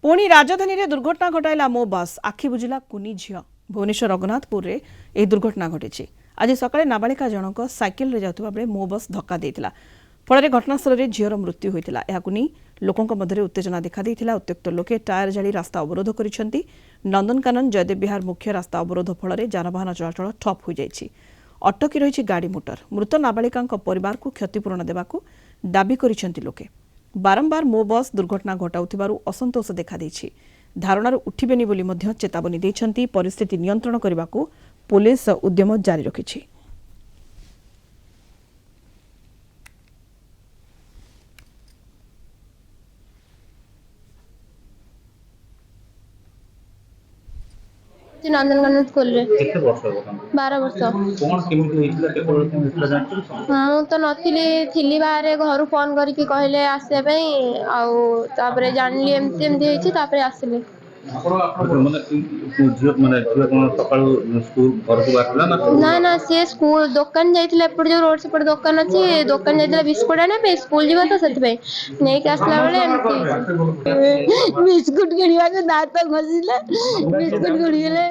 पुणी राजधानी में दुर्घटना घटाइला मो बस आखि बुझिला कुनी झील भुवनेश्वर रघुनाथपुर में यह दुर्घटना घटी। आज सकाळे नाबालिका जनक साइकेल रे जाउथबा बेले मो बस धक्का देइतिला। फल घटनास्थल में झीर मृत्यु होइतिला। एहाकु नै लोकंक मध्य उत्तेजना देखा देइतिला। उत्त्यक्त लोके टायर जाली रास्ता अवरोध करिसेंती। नंदनकानन जयदेव विहार मुख्य रास्ता अवरोध फल जानवाहन चलाचल ठप हो जाइछि। अटकी रही गाड़ी मोटर। मृत नाबालिका परिवार को क्षतिपूरण देवाकू दाबी करिसेंती लोके। बारंबार मो बस दुर्घटना घटाउथिबारु असंतोष देखा देइछि। धारणार उठिबेनी बोली मध्य चेतावनी दैछंती। परिस्थिति नियंत्रण करबाकू पुलिस उद्यम जारी रखिछि। नंदनकानन स्कूल रे केते वर्ष होता 12 वर्ष कोन केमिति होइतिला केवल केमिति होइतिला जानछु मु तो नथिली थिली बाहर घर फोन करके कहले आसे पई आउ तापरे जानली एमती एमती होइछि तापरे आसिले माने झियो माने झियो कोन सकाळ स्कूल घर को बाटला ना ना से स्कूल दुकान जाइतिले एपड़ जो रोड से पड़ दुकान अछि दुकान जाइतिले बिस्कुट आने पे स्कूल जीवा तो सत पे नै के आसला बेले एमती बिस्कुट किनिया के दांत घसिले बिस्कुट गुड़िले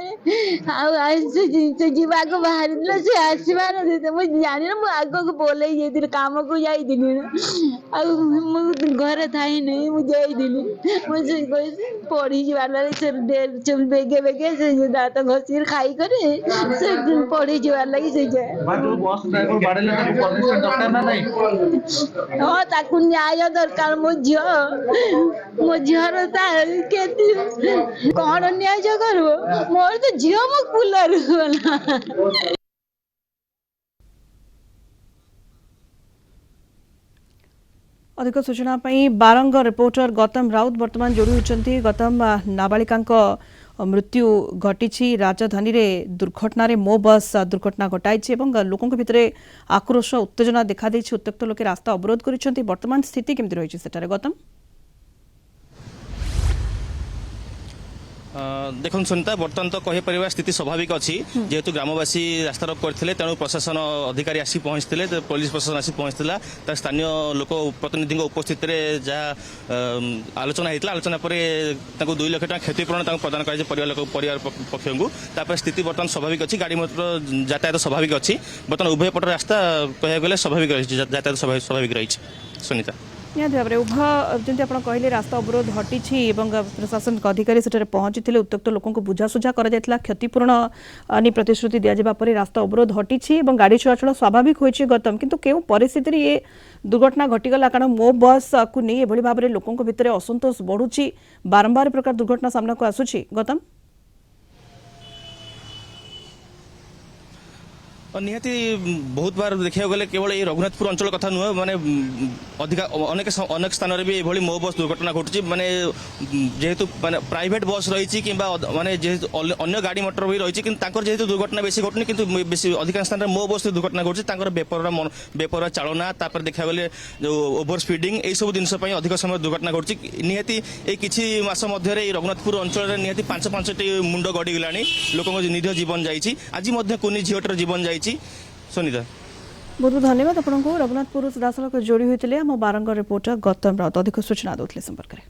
आउ से जीवा को बाहर दिले से आसीबार देते मु जानि ना मु आगो को बोले जेतिर काम को जाई दिनी आ मु घर थाई नै मु जाई दिनी मु से पड़ी जीवार से चुम बेगे बेगे से दांत घसी खाई करे से पड़ी जीवार लगी से जाए बाजू बस ड्राइवर बाडले ताको परमिशन दरकार ना नहीं हां ताकू न्याय दरकार मो झियर ता केती कोन न्याय करबो मोर तो झियो मो कूलर होला। अधिक सूचना बारंग रिपोर्टर गौतम राउत वर्तमान जोड़ी होती। गौतम, नाबालिका मृत्यु घटी राजधानी रे दुर्घटना रे मो बस दुर्घटना घटाई लोकों भितर आक्रोश उत्तेजना देखा देछि। उत्त्यक्त लोके रास्ता अवरोध करिसेंती। वर्तमान स्थिति केमति रहिछि सेटारे गौतम? देखो सुनीता बर्तमान तो कहीपर स्थिति स्वाभाविक अच्छी जेहेतु ग्रामवासी रास्ता रोक करते तेणु प्रशासन अधिकारी आसी पहुंचते पुलिस प्रशासन आसी पहुंचता स्थानीय लोक प्रतिनिधि उपस्थित जहाँ आलोचना होता आलोचना पर 2 लाख टका क्षतिपूरण प्रदान कर परिवार पक्ष को स्थिति बर्तमान स्वाभाविक अच्छी गाड़ी मोटर यातायात स्वाभाविक अच्छी बर्तमान उभय पट रास्ता कह गले स्वाभाविक रही यातायात स्वाभाविक रही। सुनीता निहाती भाव में उभय जमी आप कहले रास्ता अवरोध हटी प्रशासन अधिकारी से पहुंची उत्त्यक्त लोकों को बुझासुझा कर क्षतिपूरण प्रतिश्रुति दिजा रास्ता अवरोध हटी गाड़ी चलाचल स्वाभाविक होती। गौतम, किंतु केउ परिस्थिति ये दुर्घटना घटीगला कारण मो बस को नहीं एभली भाव में लोकों भितर असंतोष बढ़ुची बारंबार प्रकार दुर्घटना सामना को आसुची। गौतम, निहाती बहुत बार देखा गले केवल ये रघुनाथपुर अंचल कथा नुह माने अधिका अनेक स्थान में भी मो बस दुर्घटना घटुची माने जेहेतु माने प्राइवेट बस रही कि माने जेहेतु अन्य गाड़ी मोटर भी रही कि जेहेतु दुर्घटना बेसी घटुनी किंतु बेसी अधिकांश स्थान में मो बस दुर्घटना घटुची बेपर चालना देखा गले जो ओभर स्पीडिंग यही सब जिनस अधिक समय दुर्घटना घटुची। निहाती ये किछि मास मध्य रघुनाथपुर अंचल निहाती 5-5टी मुंड गड़ी गलानी लोक निरीह जीवन जाइछि। आज कुनी झीटर जीवन जाइछि। सुनीता बहुत बहुत धन्यवाद आपको। रघुनाथपुर सीधासलख जोड़ी होते बारंग रिपोर्टर गौतम राउत अधिक सूचना देते संपर्क में।